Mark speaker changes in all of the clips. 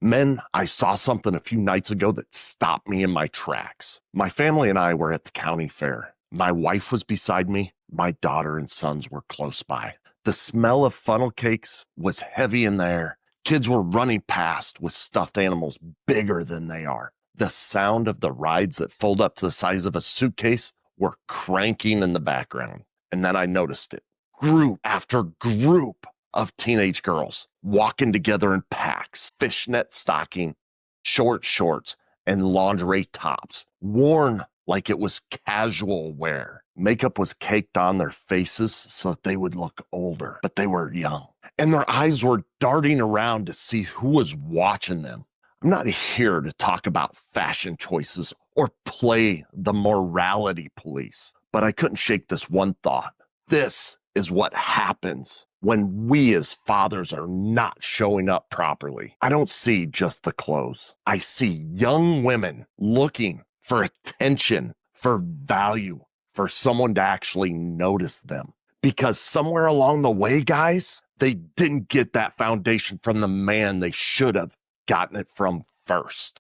Speaker 1: Men, I saw something a few nights ago that stopped me in my tracks. My family and I were at the county fair. My wife was beside me. My daughter and sons were close by. The smell of funnel cakes was heavy in the air. Kids were running past with stuffed animals bigger than they are. The sound of the rides that fold up to the size of a suitcase were cranking in the background. And then I noticed it. Group after group of teenage girls walking together in packs, fishnet stocking, short shorts, and lingerie tops, worn like it was casual wear. Makeup was caked on their faces so that they would look older, but they were young. And their eyes were darting around to see who was watching them. I'm not here to talk about fashion choices or play the morality police, but I couldn't shake this one thought. This is what happens when we as fathers are not showing up properly. I don't see just the clothes. I see young women looking for attention, for value, for someone to actually notice them. Because somewhere along the way, guys, they didn't get that foundation from the man they should have gotten it from first.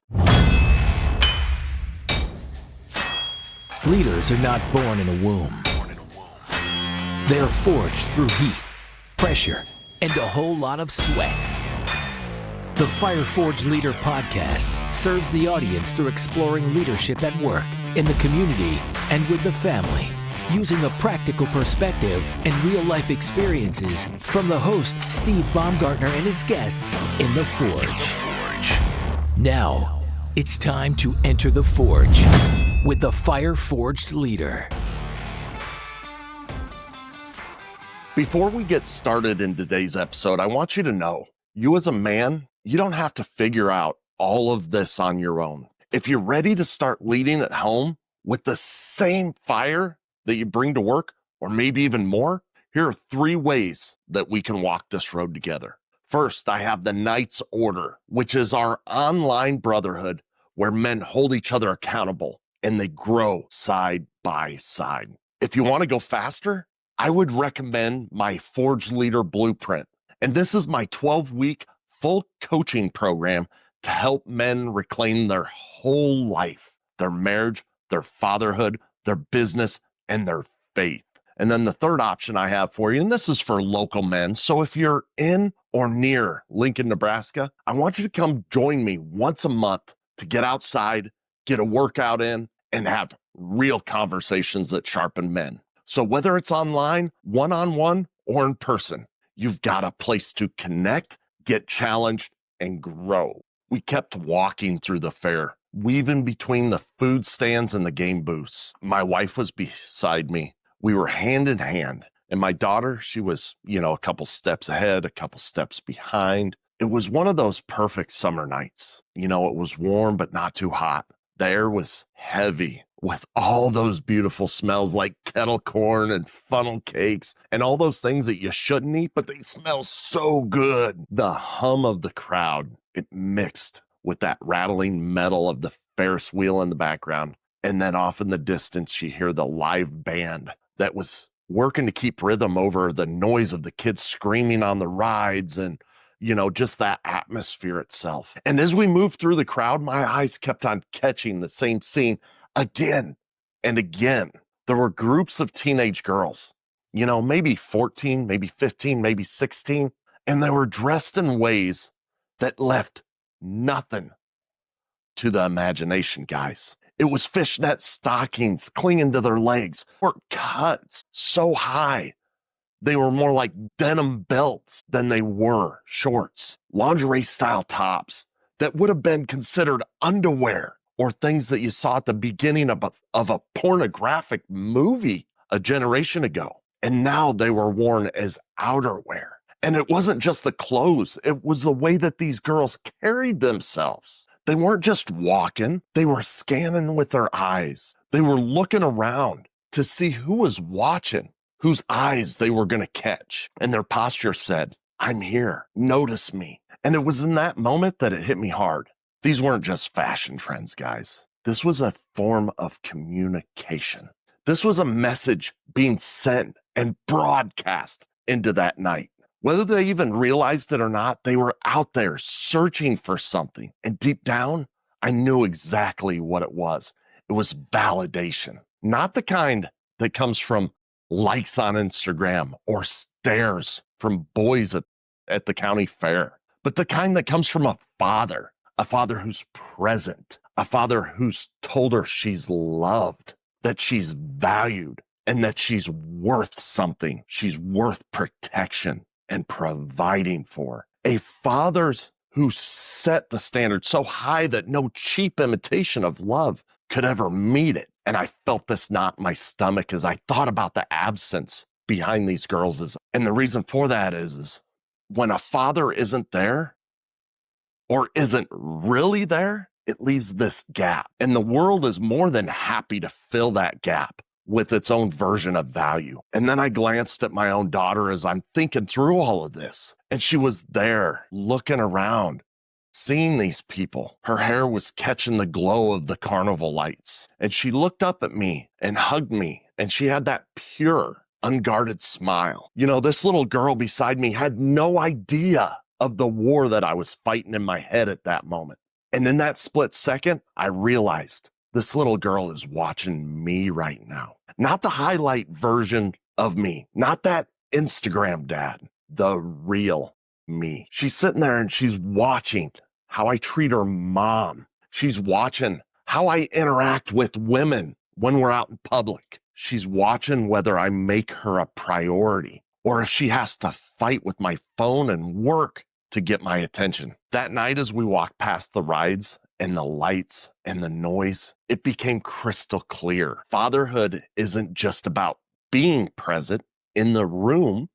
Speaker 2: Leaders are not born in a womb. They are forged through heat, pressure, and a whole lot of sweat. The Fire Forged Leader podcast serves the audience through exploring leadership at work, in the community, and with the family, using a practical perspective and real-life experiences from the host, Steve Baumgartner, and his guests in The Forge. Now, it's time to enter the Forge with the Fire Forged Leader.
Speaker 1: Before we get started in today's episode, I want you to know, you as a man, you don't have to figure out all of this on your own. If you're ready to start leading at home with the same fire that you bring to work, or maybe even more, here are 3 ways that we can walk this road together. First, I have the Knight's Order, which is our online brotherhood where men hold each other accountable and they grow side by side. If you want to go faster, I would recommend my Forge Leader Blueprint. And this is my 12-week full coaching program to help men reclaim their whole life, their marriage, their fatherhood, their business, and their faith. And then the third option I have for you, and this is for local men. So if you're in or near Lincoln, Nebraska, I want you to come join me once a month to get outside, get a workout in, and have real conversations that sharpen men. So whether it's online, one-on-one, or in person, you've got a place to connect, get challenged, and grow. We kept walking through the fair, weaving between the food stands and the game booths. My wife was beside me. We were hand in hand. And my daughter, she was, a couple steps ahead, a couple steps behind. It was one of those perfect summer nights. It was warm, but not too hot. The air was heavy with all those beautiful smells like kettle corn and funnel cakes and all those things that you shouldn't eat, but they smell so good. The hum of the crowd, it mixed with that rattling metal of the Ferris wheel in the background. And then off in the distance, you hear the live band that was working to keep rhythm over the noise of the kids screaming on the rides and just that atmosphere itself. And as we moved through the crowd, my eyes kept on catching the same scene again and again. There were groups of teenage girls, maybe 14, maybe 15, maybe 16, and they were dressed in ways that left nothing to the imagination, guys. It was fishnet stockings clinging to their legs, or cuts so high they were more like denim belts than they were shorts. Lingerie-style tops that would have been considered underwear or things that you saw at the beginning of a pornographic movie a generation ago. And now they were worn as outerwear. And it wasn't just the clothes. It was the way that these girls carried themselves. They weren't just walking. They were scanning with their eyes. They were looking around to see who was watching, whose eyes they were going to catch. And their posture said, "I'm here. Notice me." And it was in that moment that it hit me hard. These weren't just fashion trends, guys. This was a form of communication. This was a message being sent and broadcast into that night. Whether they even realized it or not, they were out there searching for something. And deep down, I knew exactly what it was. It was validation, not the kind that comes from likes on Instagram or stares from boys at the county fair, but the kind that comes from a father who's present, a father who's told her she's loved, that she's valued, and that she's worth something. She's worth protection and providing for. A father's who set the standard so high that no cheap imitation of love could ever meet it. And I felt this knot in my stomach as I thought about the absence behind these girls. And the reason for that is when a father isn't there or isn't really there, it leaves this gap. And the world is more than happy to fill that gap with its own version of value. And then I glanced at my own daughter as I'm thinking through all of this. And she was there looking around, seeing these people. Her hair was catching the glow of the carnival lights. And she looked up at me and hugged me. And she had that pure, unguarded smile. You know, this little girl beside me had no idea of the war that I was fighting in my head at that moment. And in that split second, I realized this little girl is watching me right now. Not the highlight version of me, not that Instagram dad, the real me. She's sitting there and she's watching how I treat her mom. She's watching how I interact with women when we're out in public. She's watching whether I make her a priority or if she has to fight with my phone and work to get my attention. That night, as we walked past the rides and the lights and the noise, it became crystal clear. Fatherhood isn't just about being present in the room.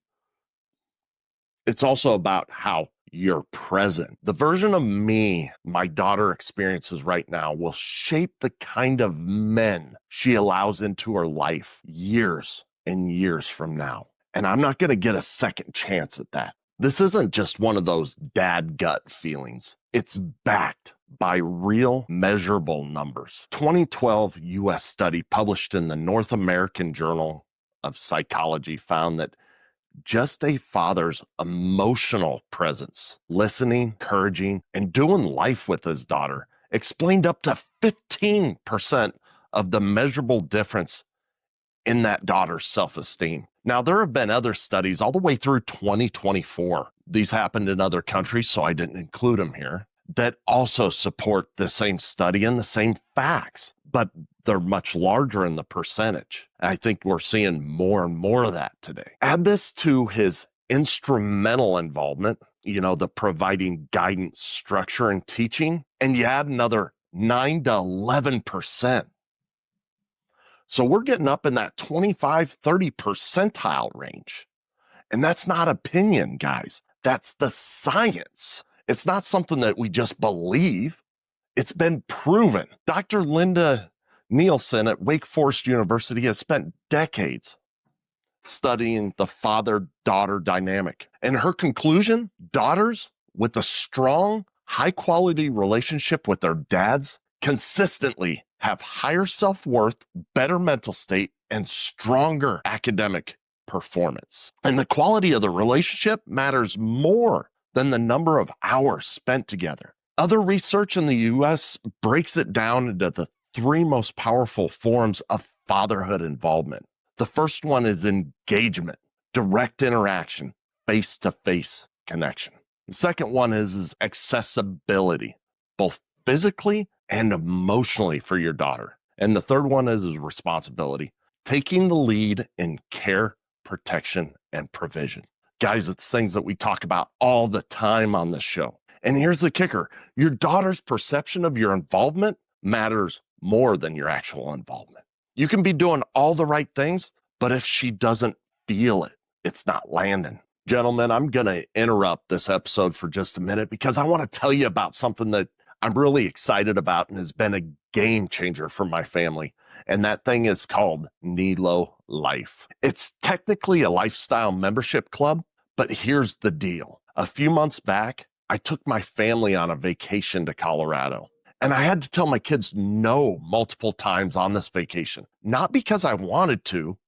Speaker 1: It's also about how you're present. The version of me my daughter experiences right now will shape the kind of men she allows into her life years and years from now. And I'm not going to get a second chance at that. This isn't just one of those dad gut feelings. It's backed by real measurable numbers. 2012 U.S. study published in the North American Journal of Psychology found that just a father's emotional presence, listening, encouraging, and doing life with his daughter explained up to 15% of the measurable difference in that daughter's self-esteem. Now, there have been other studies all the way through 2024. These happened in other countries, so I didn't include them here, that also support the same study and the same facts, but they're much larger in the percentage. And I think we're seeing more and more of that today. Add this to his instrumental involvement, the providing guidance, structure, and teaching, and you add another 9 to 11%. So we're getting up in that 25, 30 percentile range. And that's not opinion, guys. That's the science. It's not something that we just believe. It's been proven. Dr. Linda Nielsen at Wake Forest University has spent decades studying the father-daughter dynamic. And her conclusion, daughters with a strong, high-quality relationship with their dads consistently have higher self-worth, better mental state, and stronger academic performance. And the quality of the relationship matters more than the number of hours spent together. Other research in the U.S. breaks it down into the 3 most powerful forms of fatherhood involvement. The first one is engagement, direct interaction, face-to-face connection. The second one is accessibility, both physically and emotionally for your daughter. And the third one is responsibility, taking the lead in care, protection, and provision. Guys, it's things that we talk about all the time on this show. And here's the kicker. Your daughter's perception of your involvement matters more than your actual involvement. You can be doing all the right things, but if she doesn't feel it, it's not landing. Gentlemen, I'm going to interrupt this episode for just a minute because I want to tell you about something that I'm really excited about and has been a game changer for my family. And that thing is called Nelo Life. It's technically a lifestyle membership club, but here's the deal. A few months back, I took my family on a vacation to Colorado. And I had to tell my kids no multiple times on this vacation. Not because I wanted to,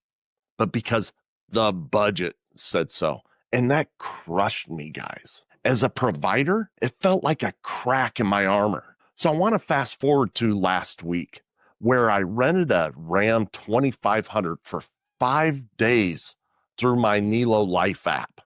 Speaker 1: but because the budget said so. And that crushed me, guys. As a provider, it felt like a crack in my armor. So I want to fast forward to last week, where I rented a Ram 2500 for 5 days through my Nelo Life app.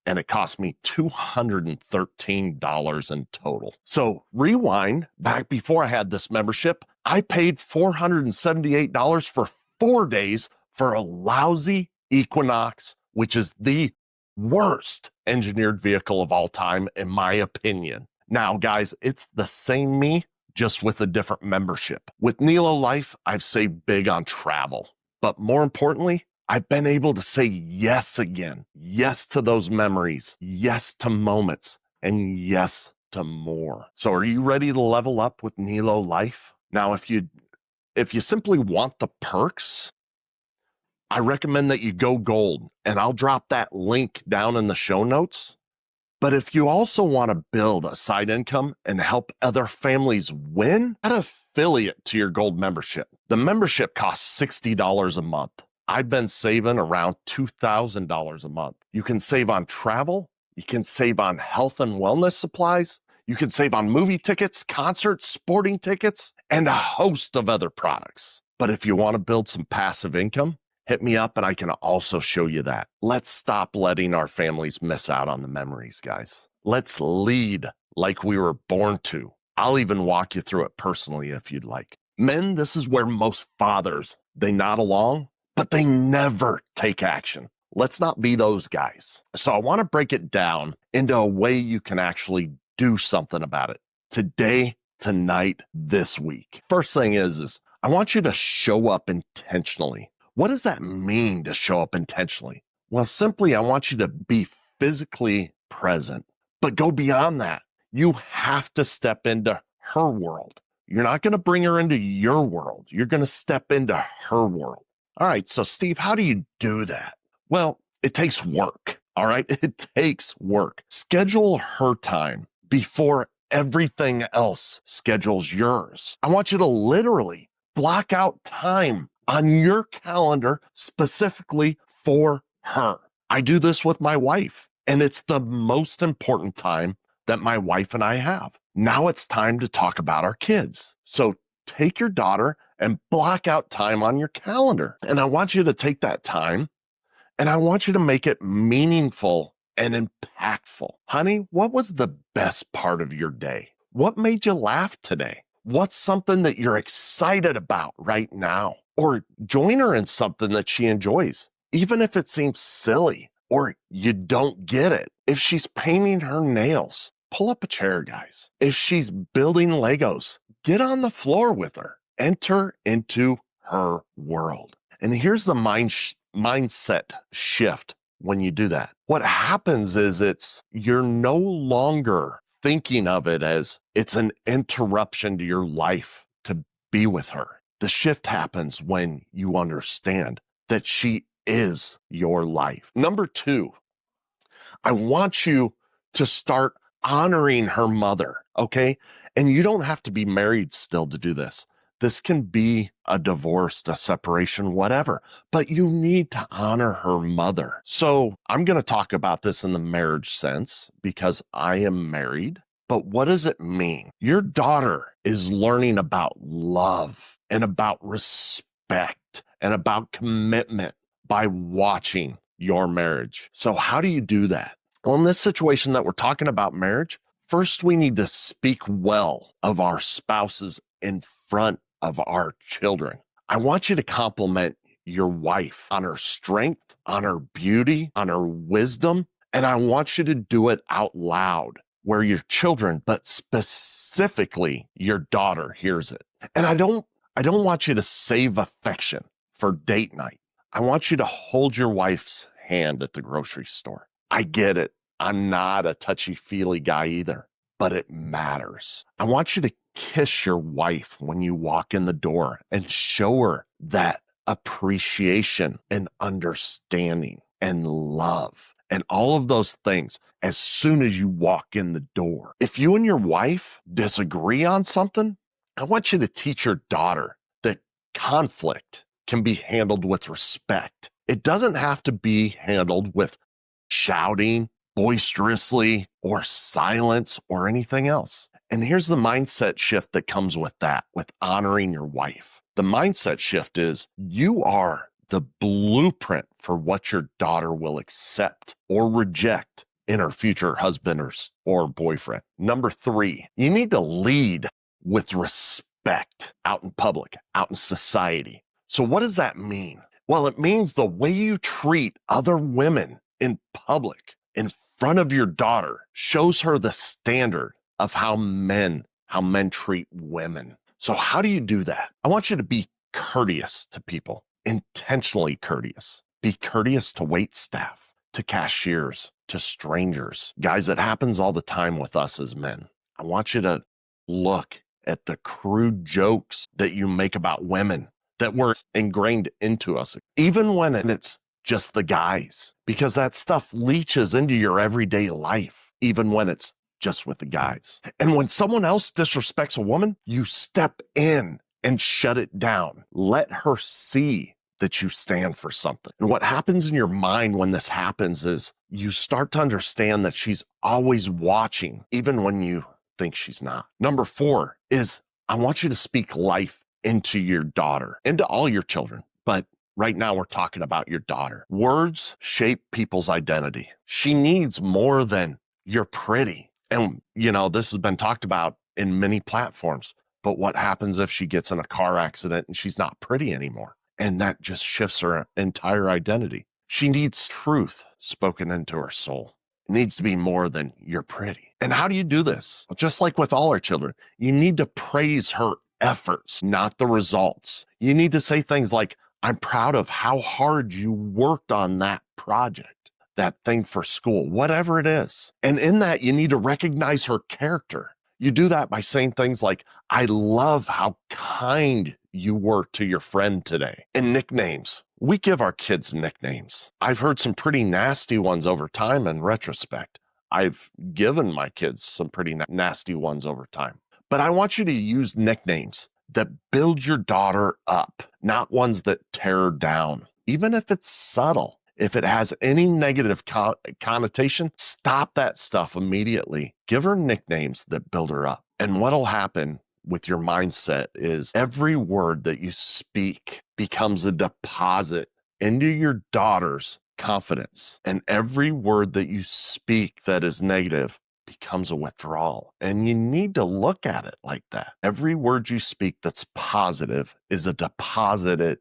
Speaker 1: And it cost me $213 in total. So rewind, back before I had this membership, I paid $478 for 4 days for a lousy Equinox, which is the worst engineered vehicle of all time, in my opinion. Now, guys, it's the same me, just with a different membership. With Nelo Life, I've saved big on travel. But more importantly, I've been able to say yes again. Yes to those memories. Yes to moments. And yes to more. So are you ready to level up with Nelo Life? Now, if you simply want the perks, I recommend that you go gold, and I'll drop that link down in the show notes. But if you also want to build a side income and help other families win, add an affiliate to your gold membership. The membership costs $60 a month. I've been saving around $2,000 a month. You can save on travel. You can save on health and wellness supplies. You can save on movie tickets, concerts, sporting tickets, and a host of other products. But if you want to build some passive income, hit me up and I can also show you that. Let's stop letting our families miss out on the memories, guys. Let's lead like we were born to. I'll even walk you through it personally if you'd like. Men, this is where most fathers, they nod along, but they never take action. Let's not be those guys. So I want to break it down into a way you can actually do something about it today, tonight, this week. First thing is I want you to show up intentionally. What does that mean to show up intentionally? Well, simply, I want you to be physically present, but go beyond that. You have to step into her world. You're not going to bring her into your world. You're going to step into her world. All right, so Steve, how do you do that? Well, it takes work, all right? It takes work. Schedule her time before everything else schedules yours. I want you to literally block out time on your calendar specifically for her. I do this with my wife, and it's the most important time that my wife and I have. Now it's time to talk about our kids. So take your daughter and block out time on your calendar. And I want you to take that time and I want you to make it meaningful and impactful. Honey, what was the best part of your day? What made you laugh today? What's something that you're excited about right now? Or join her in something that she enjoys, even if it seems silly or you don't get it. If she's painting her nails, pull up a chair, guys. If she's building Legos, get on the floor with her. Enter into her world. And here's the mindset shift when you do that. What happens is you're no longer thinking of it as it's an interruption to your life to be with her. The shift happens when you understand that she is your life. Number 2, I want you to start honoring her mother, okay? And you don't have to be married still to do this. This can be a divorce, a separation, whatever, but you need to honor her mother. So I'm going to talk about this in the marriage sense because I am married. But what does it mean? Your daughter is learning about love and about respect and about commitment by watching your marriage. So how do you do that? Well, in this situation that we're talking about marriage, first we need to speak well of our spouses in front of our children. I want you to compliment your wife on her strength, on her beauty, on her wisdom, and I want you to do it out loud where your children, but specifically your daughter, hears it. And I don't want you to save affection for date night. I want you to hold your wife's hand at the grocery store. I get it. I'm not a touchy-feely guy either, but it matters. I want you to kiss your wife when you walk in the door and show her that appreciation and understanding and love and all of those things as soon as you walk in the door. If you and your wife disagree on something, I want you to teach your daughter that conflict can be handled with respect. It doesn't have to be handled with shouting boisterously or silence or anything else. And here's the mindset shift that comes with that, with honoring your wife. The mindset shift is you are the blueprint for what your daughter will accept or reject in her future husband or boyfriend. Number 3, you need to lead with respect out in public, out in society. So what does that mean? Well, it means the way you treat other women in public, in front of your daughter, shows her the standard of how men treat women. So how do you do that? I want you to be courteous to people, intentionally courteous. Be courteous to wait staff, to cashiers, to strangers. Guys, it happens all the time with us as men. I want you to look at the crude jokes that you make about women that were ingrained into us, even when it's just the guys, because that stuff leaches into your everyday life, even when it's just with the guys. And when someone else disrespects a woman, you step in and shut it down. Let her see that you stand for something. And what happens in your mind when this happens is you start to understand that she's always watching, even when you think she's not. Number 4 is I want you to speak life into your daughter, into all your children. But right now we're talking about your daughter. Words shape people's identity. She needs more than you're pretty. And, this has been talked about in many platforms. But what happens if she gets in a car accident and she's not pretty anymore? And that just shifts her entire identity. She needs truth spoken into her soul. It needs to be more than you're pretty. And how do you do this? Just like with all our children, you need to praise her efforts, not the results. You need to say things like, I'm proud of how hard you worked on that project, that thing for school, whatever it is. And in that, you need to recognize her character. You do that by saying things like, I love how kind you were to your friend today. And nicknames. We give our kids nicknames. I've heard some pretty nasty ones over time in retrospect. I've given my kids some pretty nasty ones over time. But I want you to use nicknames that build your daughter up, not ones that tear her down. Even if it's subtle, if it has any negative connotation, stop that stuff immediately. Give her nicknames that build her up. And what'll happen with your mindset is every word that you speak becomes a deposit into your daughter's confidence. And every word that you speak that is negative becomes a withdrawal. And you need to look at it like that. Every word you speak that's positive is a deposit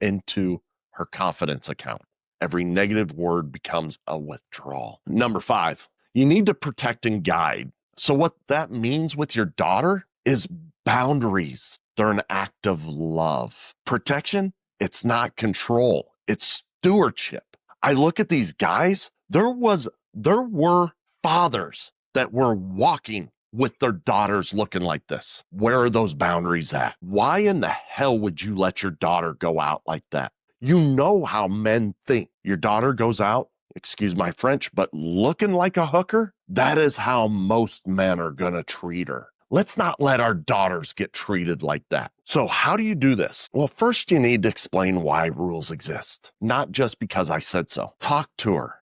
Speaker 1: into her confidence account. Every negative word becomes a withdrawal. Number 5, you need to protect and guide. So what that means with your daughter is boundaries. They're an act of love. Protection, it's not control. It's stewardship. I look at these guys, there were fathers that were walking with their daughters looking like this. Where are those boundaries at? Why in the hell would you let your daughter go out like that? You know how men think. Your daughter goes out, excuse my French, but looking like a hooker? That is how most men are going to treat her. Let's not let our daughters get treated like that. So how do you do this? Well, first you need to explain why rules exist, not just because I said so. Talk to her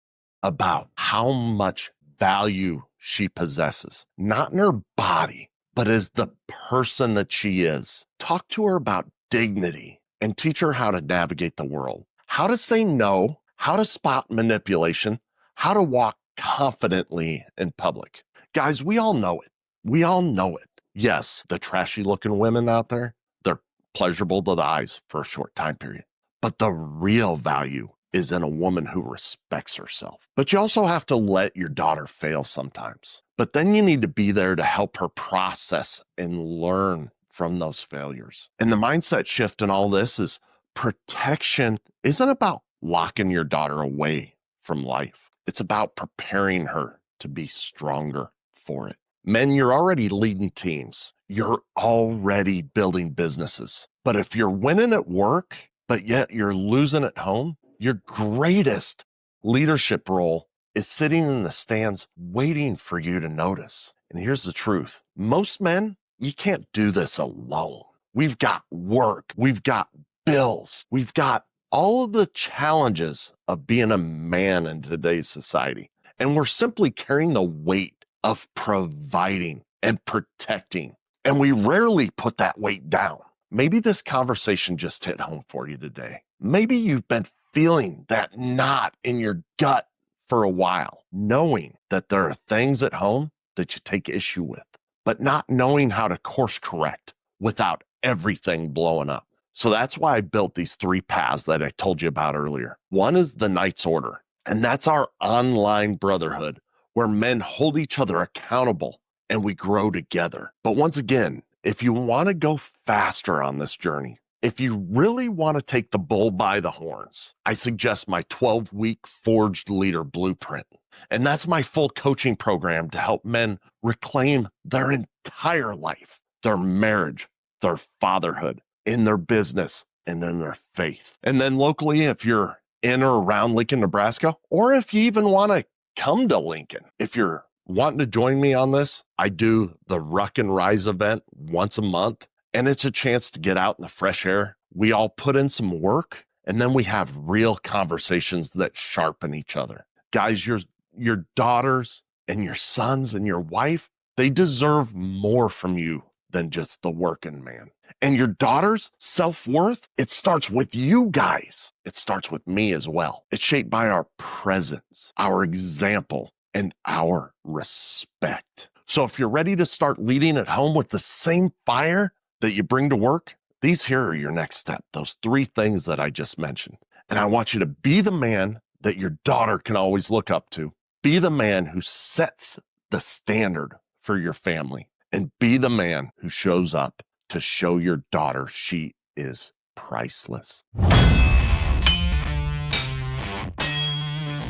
Speaker 1: about how much value she possesses, not in her body, but as the person that she is. Talk to her about dignity and teach her how to navigate the world, how to say no, how to spot manipulation, how to walk confidently in public. Guys, we all know it. We all know it. Yes, the trashy looking women out there, they're pleasurable to the eyes for a short time period. But the real value is in a woman who respects herself. But you also have to let your daughter fail sometimes. But then you need to be there to help her process and learn from those failures. And the mindset shift in all this is protection isn't about locking your daughter away from life. It's about preparing her to be stronger for it. Men, you're already leading teams. You're already building businesses. But if you're winning at work, but yet you're losing at home, your greatest leadership role is sitting in the stands waiting for you to notice. And here's the truth. Most men, you can't do this alone. We've got work. We've got bills. We've got all of the challenges of being a man in today's society. And we're simply carrying the weight of providing and protecting. And we rarely put that weight down. Maybe this conversation just hit home for you today. Maybe you've been feeling that knot in your gut for a while, knowing that there are things at home that you take issue with, but not knowing how to course correct without everything blowing up. So that's why I built these 3 paths that I told you about earlier. One is the Knight's Order, and that's our online brotherhood where men hold each other accountable and we grow together. But once again, if you want to go faster on this journey, if you really want to take the bull by the horns, I suggest my 12-week Forged Leader Blueprint. And that's my full coaching program to help men reclaim their entire life, their marriage, their fatherhood, in their business, and in their faith. And then locally, if you're in or around Lincoln, Nebraska, or if you even want to come to Lincoln, if you're wanting to join me on this, I do the Ruck and Rise event once a month, and it's a chance to get out in the fresh air. We all put in some work, and then we have real conversations that sharpen each other. Guys, your daughters and your sons and your wife, they deserve more from you than just the working man. And your daughter's self-worth, it starts with you guys. It starts with me as well. It's shaped by our presence, our example, and our respect. So if you're ready to start leading at home with the same fire that you bring to work, these here are your next step, those 3 things that I just mentioned. And I want you to be the man that your daughter can always look up to. Be the man who sets the standard for your family. And be the man who shows up to show your daughter she is priceless.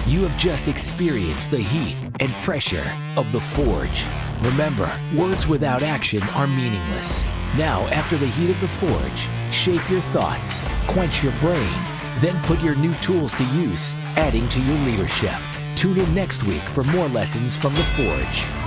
Speaker 2: You have just experienced the heat and pressure of the Forge. Remember, words without action are meaningless. Now, after the heat of the Forge, shape your thoughts, quench your brain, then put your new tools to use, adding to your leadership. Tune in next week for more lessons from the Forge.